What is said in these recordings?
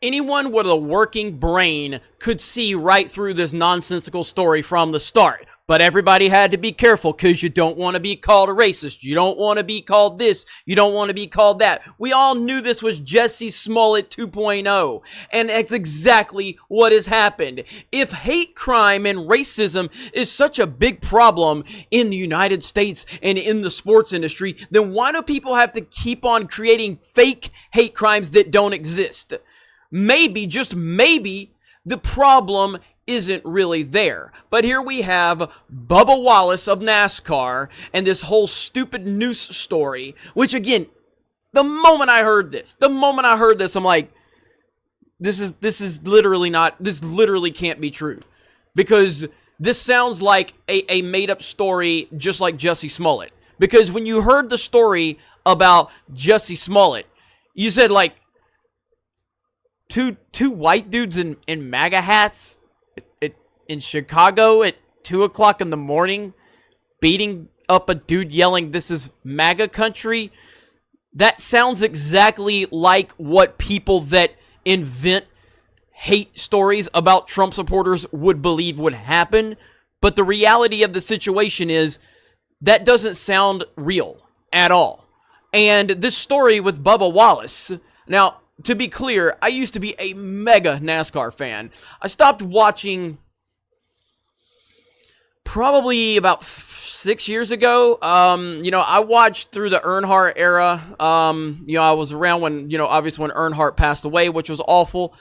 anyone with a working brain could see right through this nonsensical story from the start. But everybody had to be careful because you don't want to be called a racist. You don't want to be called this. You don't want to be called that. We all knew this was Jussie Smollett 2.0. And that's exactly what has happened. If hate crime and racism is such a big problem in the United States and in the sports industry, then why do people have to keep on creating fake hate crimes that don't exist? Maybe, just maybe, the problem isn't really there. But here we have Bubba Wallace of NASCAR and this whole stupid noose story, which again, the moment I heard this, I'm like, this literally can't be true. Because this sounds like a made up story, just like Jussie Smollett. Because when you heard the story about Jussie Smollett, you said like, two white dudes in MAGA hats in Chicago at 2 o'clock in the morning, beating up a dude yelling, "This is MAGA country." That sounds exactly like what people that invent hate stories about Trump supporters would believe would happen. But the reality of the situation is that doesn't sound real at all. And this story with Bubba Wallace, now, to be clear, I used to be a mega NASCAR fan. I stopped watching probably about 6 years ago. I watched through the Earnhardt era. I was around when, obviously when Earnhardt passed away, which was awful.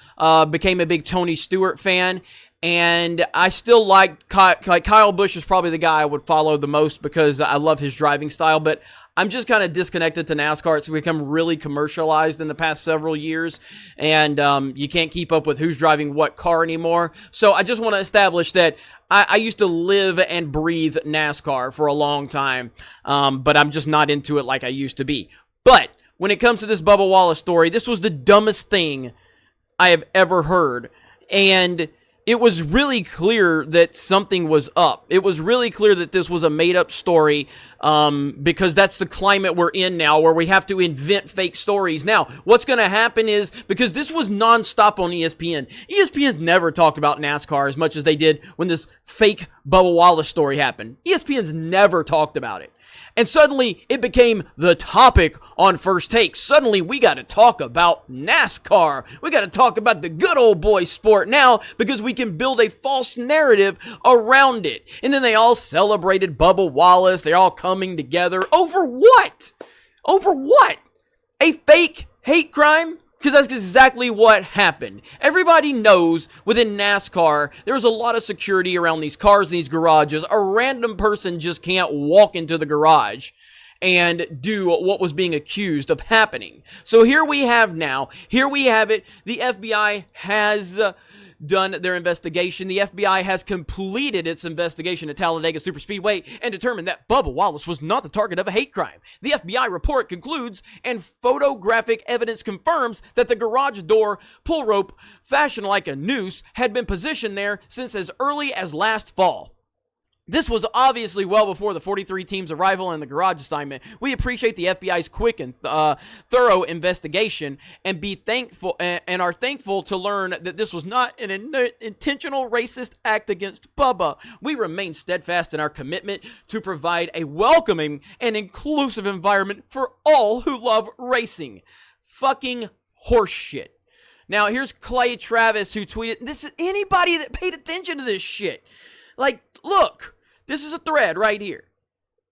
Became a big Tony Stewart fan. And I still like Kyle Busch is probably the guy I would follow the most because I love his driving style. But I'm just kind of disconnected to NASCAR. It's become really commercialized in the past several years, and you can't keep up with who's driving what car anymore. So I just want to establish that I used to live and breathe NASCAR for a long time, but I'm just not into it like I used to be. But when it comes to this Bubba Wallace story, this was the dumbest thing I have ever heard, and it was really clear that something was up. It was really clear that this was a made-up story because that's the climate we're in now where we have to invent fake stories. Now, what's going to happen is, because this was nonstop on ESPN, ESPN never talked about NASCAR as much as they did when this fake Bubba Wallace story happened. ESPN's never talked about it. And suddenly, it became the topic on First Take. Suddenly, we got to talk about NASCAR. We got to talk about the good old boy sport now because we can build a false narrative around it. And then they all celebrated Bubba Wallace. They're all coming together. Over what? Over what? A fake hate crime? Because that's exactly what happened. Everybody knows within NASCAR, there's a lot of security around these cars and these garages. A random person just can't walk into the garage and do what was being accused of happening. So here we have it. The FBI has done their investigation. The FBI has completed its investigation at Talladega Superspeedway and determined that Bubba Wallace was not the target of a hate crime. The FBI report concludes, and photographic evidence confirms that the garage door pull rope, fashioned like a noose, had been positioned there since as early as last fall. This was obviously well before the 43 team's arrival and the garage assignment. We appreciate the FBI's quick and thorough investigation and are thankful to learn that this was not an intentional racist act against Bubba. We remain steadfast in our commitment to provide a welcoming and inclusive environment for all who love racing. Fucking horseshit. Now, here's Clay Travis who tweeted, this is anybody that paid attention to this shit. Like, look, this is a thread right here.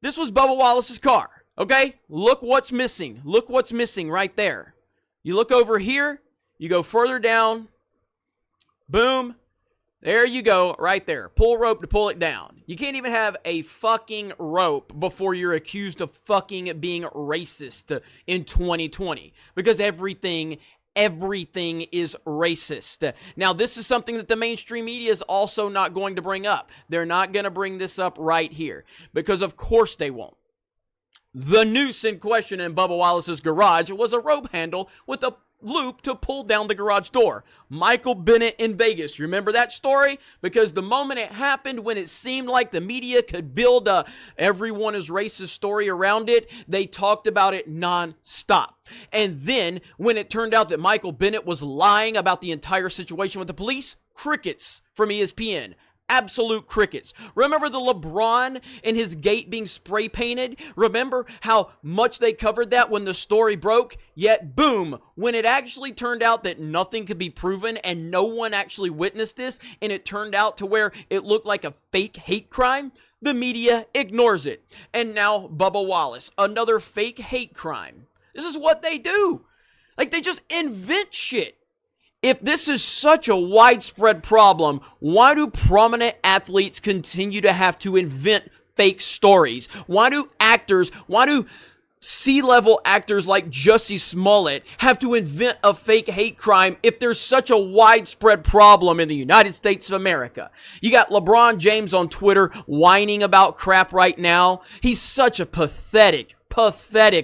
This was Bubba Wallace's car, okay? Look what's missing. Look what's missing right there. You look over here, you go further down, boom, there you go, right there. Pull rope to pull it down. You can't even have a fucking rope before you're accused of fucking being racist in 2020, because everything is racist. Now, this is something that the mainstream media is also not going to bring up. They're not going to bring this up right here because, of course, they won't. The noose in question in Bubba Wallace's garage was a rope handle with a loop to pull down the garage door. Michael Bennett in Vegas. Remember that story? Because the moment it happened, when it seemed like the media could build a everyone is racist story around it, they talked about it non-stop. And then when it turned out that Michael Bennett was lying about the entire situation with the police, crickets from ESPN. Absolute crickets. Remember the LeBron and his gate being spray painted? Remember how much they covered that when the story broke? Yet, boom, when it actually turned out that nothing could be proven and no one actually witnessed this, and it turned out to where it looked like a fake hate crime, the media ignores it. And now Bubba Wallace, another fake hate crime. This is what they do. Like, they just invent shit. If this is such a widespread problem, why do prominent athletes continue to have to invent fake stories? Why do C-level actors like Jussie Smollett have to invent a fake hate crime if there's such a widespread problem in the United States of America? You got LeBron James on Twitter whining about crap right now. He's such a pathetic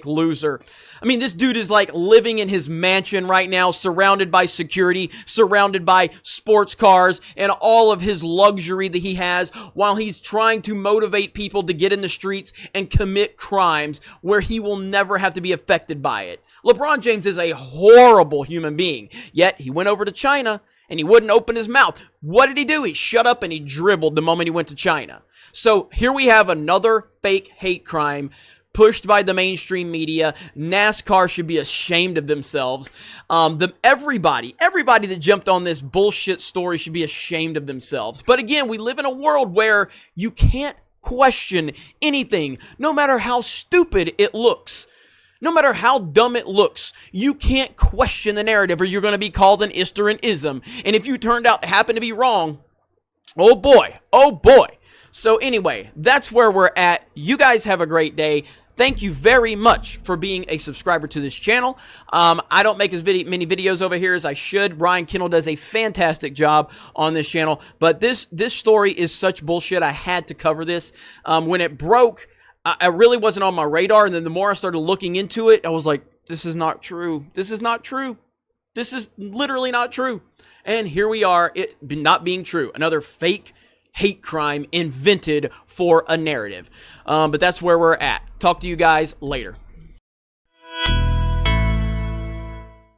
loser. I mean, this dude is like living in his mansion right now, surrounded by security, surrounded by sports cars, and all of his luxury that he has, while he's trying to motivate people to get in the streets and commit crimes where he will never have to be affected by it. LeBron James is a horrible human being, yet he went over to China and he wouldn't open his mouth. What did he do? He shut up and he dribbled the moment he went to China. So here we have another fake hate crime pushed by the mainstream media. NASCAR should be ashamed of themselves. Everybody that jumped on this bullshit story should be ashamed of themselves. But again, we live in a world where you can't question anything, no matter how stupid it looks. No matter how dumb it looks, you can't question the narrative or you're going to be called an Ister and ism. And if you turned out to happen to be wrong, oh boy. So anyway, that's where we're at. You guys have a great day. Thank you very much for being a subscriber to this channel. I don't make as many videos over here as I should. Ryan Kendall does a fantastic job on this channel. But this story is such bullshit. I had to cover this. When it broke, I really wasn't on my radar. And then the more I started looking into it, I was like, this is not true. This is not true. This is literally not true. And here we are, it not being true. Another fake hate crime invented for a narrative. But that's where we're at. Talk to you guys later.